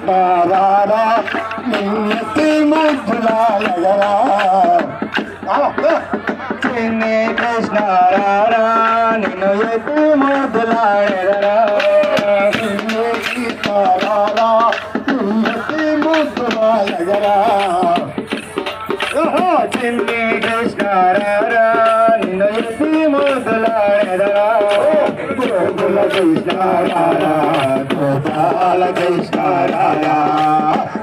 తారారా నిన్నటి ముద్దులాడగరా చిన్ని కృష్ణ రారా నిన్ను ఎత్తి ముద్దులాడగరా చిన్ని తారారా నిన్నటి ముద్దులాడగరా చిన్ని కృష్ణ రారా నిన్ను ఎత్తి ముద్దులాడగరా గోకుల కృష్ణ రారా గోపాల కృష్ణ రారా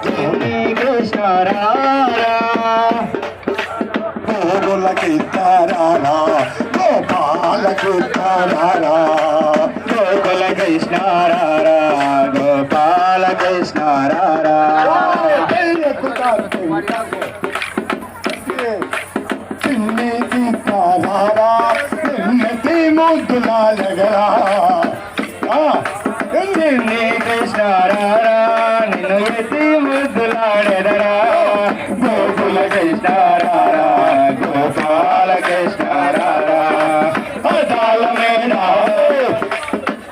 చిన్ని కృష్ణ రారా గోకుల కృష్ణ రారా గోపాల కృష్ణ రారా గోకుల కృష్ణ రారా గోపాల కృష్ణ రారా చిన్ని కృష్ణ రారా నిన్నటి ముద్దులాడగరా చిన్ని కృష్ణ రారా నిన్ను ఎత్తి ముద్దులాడెదరా గోకుల కృష్ణ రారా గోపాల కృష్ణ రారా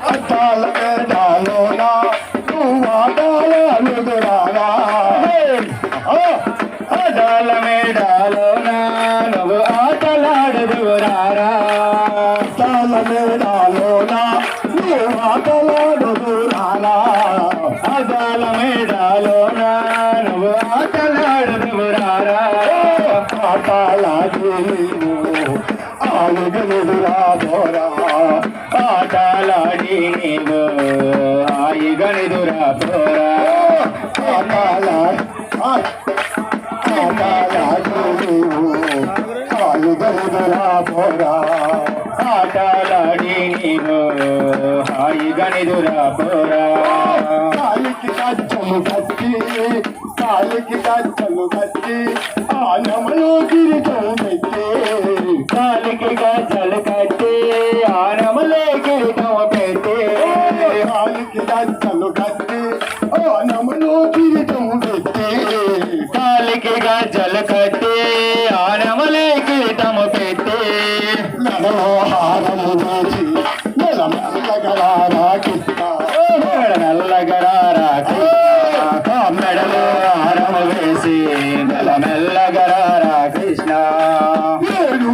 అద్దాల మేడాలోనా నువ్వు ఆటలాడుదురారా అద్దాల మేడాలోనా నువ్వు ఆటలాడుదురారా అద్దాల మేడాలోనా నువ్వు ఆటలాడుదురారా అద్దాల మేడాలోనా నువ్వు ఆటలాడుదురారా ఆటలాడి నీవు ఆయుగనుదురా పోరా ఆటలాడి నీవు ఆయుగనుదురా పోరా ఆటలాడి నీవు ఆయుగనుదురా పోరా ఆటలాడి నీవు హాయిగనిదురా పోరా కాలికి కచ్చలు కట్టి ఆనమలో గిరిజం పెట్టి కాలికి కచ్చలు కట్టి ఆనమలో గిరిజం పెట్టి కాలికి కచ్చలు కట్టి ఆనమలో గిరిజం పెట్టి కాలికి కచ్చలు కట్టి ఆనమలే గిరిజం పెట్టి నడలో హారము వేసి మెల్లగరారా కృష్ణ మెల్లగరారా కృష్ణ మెడలో హారము వేసి మెల్లగరారా కృష్ణ ఏడు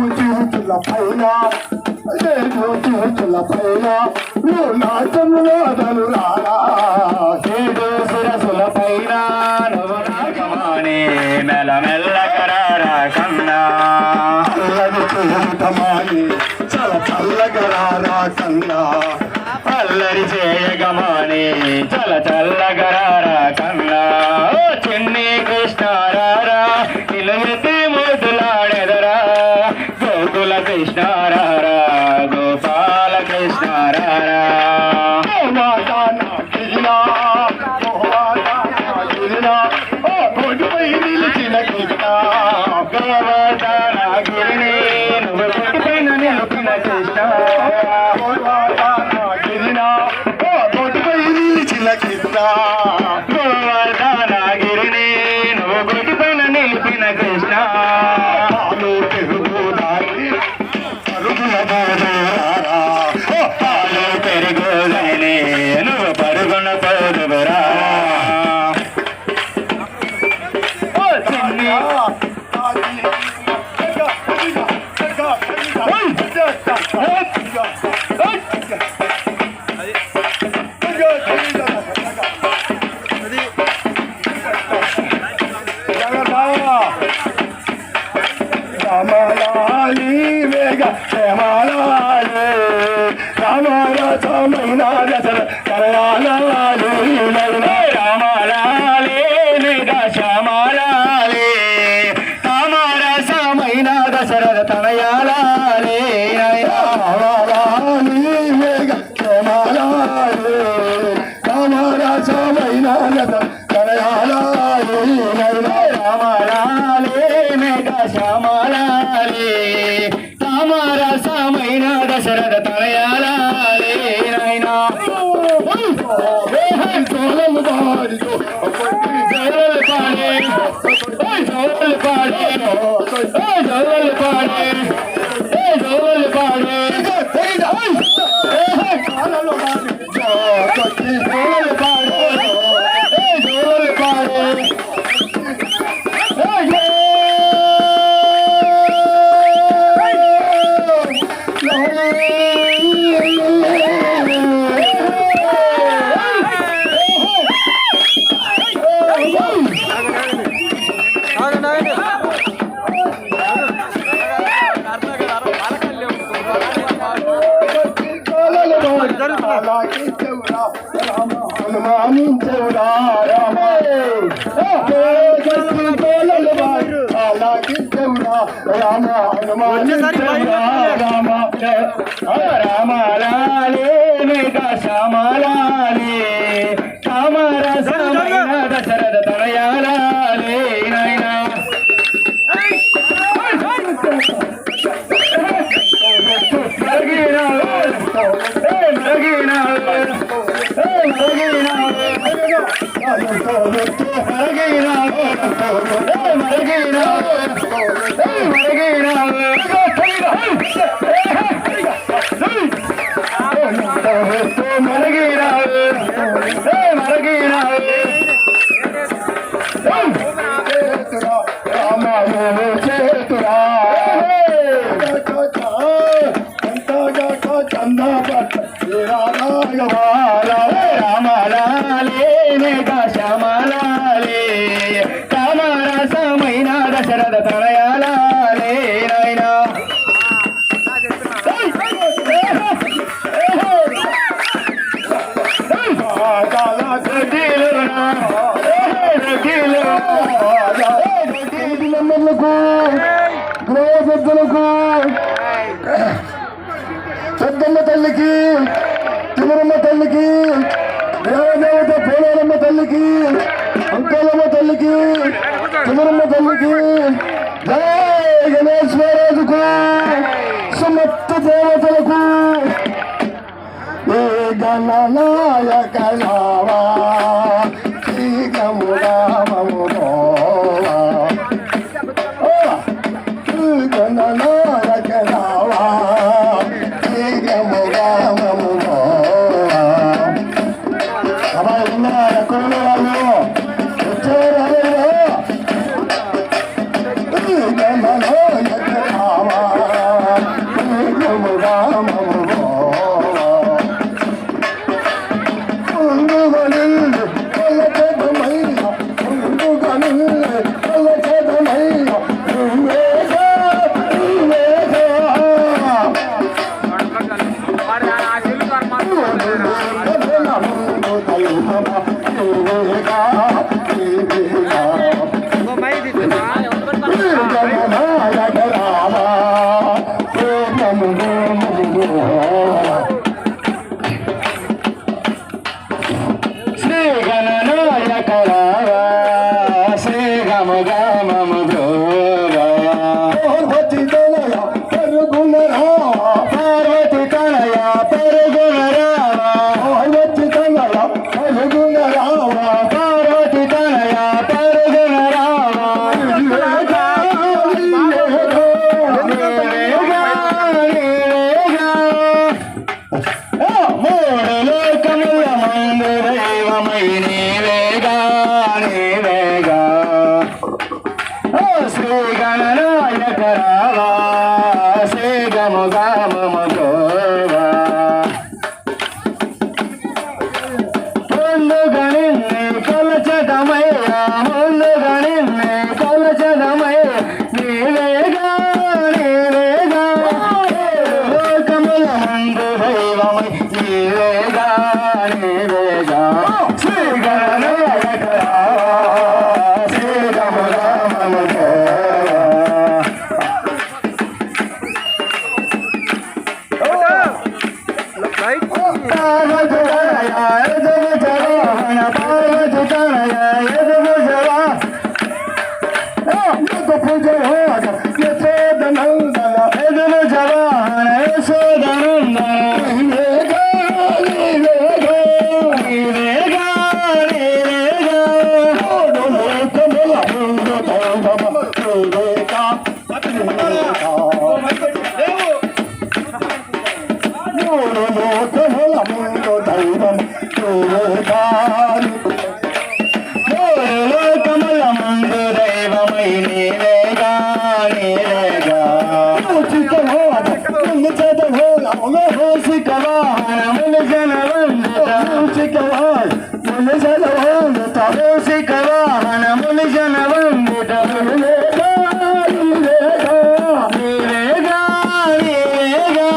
చూచుల పైన నువ్వు నాచములో అదలురారా ఏడు శిరసుల పైన నువ్వు నాగమాని మెల్లగరారా కన్నా చూడమాని చల్లగరారా కన్నా అల్లరి చేయగమాని చల్లగరారా కన్నా చిన్ని కృష్ణ రారా నిలయతి ముద్దులాడెదరా గోకుల కృష్ణ రారా గోపాల కృష్ణ రారా నిలిచిన కృష్ణ గోవర్ధనగిరిని నువ్వు కొట్టుపైన నిలిపిన కృష్ణ నిలిచిన కృష్ణ గోవర్ధనగిరిని నువ్వు కొట్టుపైన నిలిపిన కృష్ణ పాలు పెరుగుదని నువ్వు పరుగున పోదురా రామాలి వేగ శ్యామాలి రామరసమైన దశర కరయాలి రామాలి వేగ శ్యామాలి రామరసమైన దశరథ తనయాలి రామాలి వేగ శ్యామాలి రామరసమైన దశర కరయాలి రామాలి మేఘ శ్యామాలి రామరసమైన దశరథ తనయాలి నైనా పాడే ఆనందవురా రామ అలాగించవురా రామ హనుమానించవురా రామ రామాలాలే మేఘ శ్యామలాలే కామరసమైన దశరథ తనయాలాలే నాయనా రామలాలే మేఘ శ్యామలాలే కామరసమైన దశరథ తనయాలాలే నాయనా గృహ పెద్దమ్మ తల్లికి తిరుమల తల్లికి దేవదేవత పోలేరమ్మ తల్లికి అంకలమ్మ తల్లికి తిరుమల తల్లికి జై గణేశ్వరరాజుకు సమస్త దేవతలకు ఏ గణనాయక నావా గణనాయక నావా శ్రీ గణనాయక రావా శ్రీ గమ గమ పార్వతి తనయ పరుగున రావా పార్వతి తనయ పరుగున రావా పార్వతి తనయ పరుగున రావా పార్వతి తనయ పరుగున రావా మూడు లోకముల మందు దైవమై నీవేగా నీవేగా శ్రీ గణనాయక రావా శ్రీ గమ గమ గోవా ముందుగా నిన్నే కొలచదమయ్యా ముందుగా నిన్నే కొలచదమయ్యా నీవేగా నీవేగా లోకముల మందు దైవమై నీవేగా నీవేగా శ్రీ గణనాయక రావా శ్రీ గమ గమ కమల ముందు దైవమై నీవేగా నీవేగా శిఖవాహనములు జనవందిత నీవేగా నీవేగా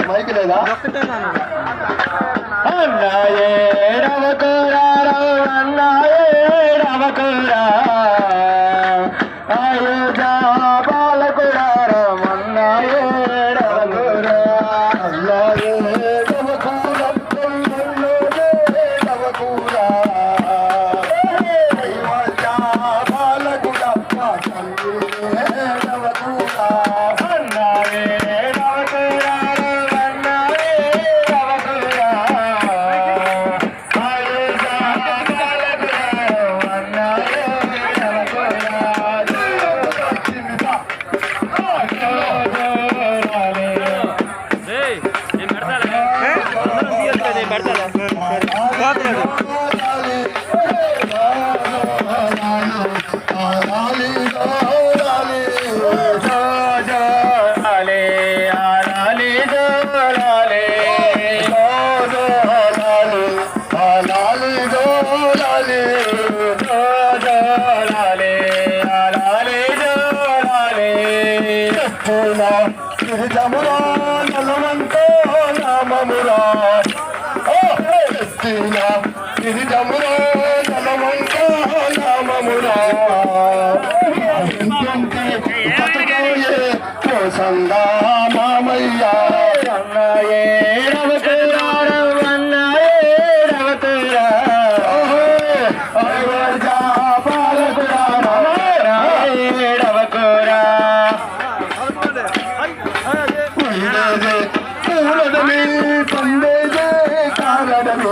మైక్ లేదా అన్నాయే రవకురా అన్నాయే రవకురా అయోధ్యా బాలకురా రమన్నాయే రవకురా అన్నాయే రవకురా రవకురా అయోధ్యా బాలకురా రవకురా అన్నాయే గిరిజమురా నలవంతో నామమురా గిరిజమురా నలవంతో నామమురా సంగా మామయ్యా అన్నాయే రవకురా అన్నాయే రవకురా అయోధ్యా బాలకురా రవకురా పండేదే కారణమే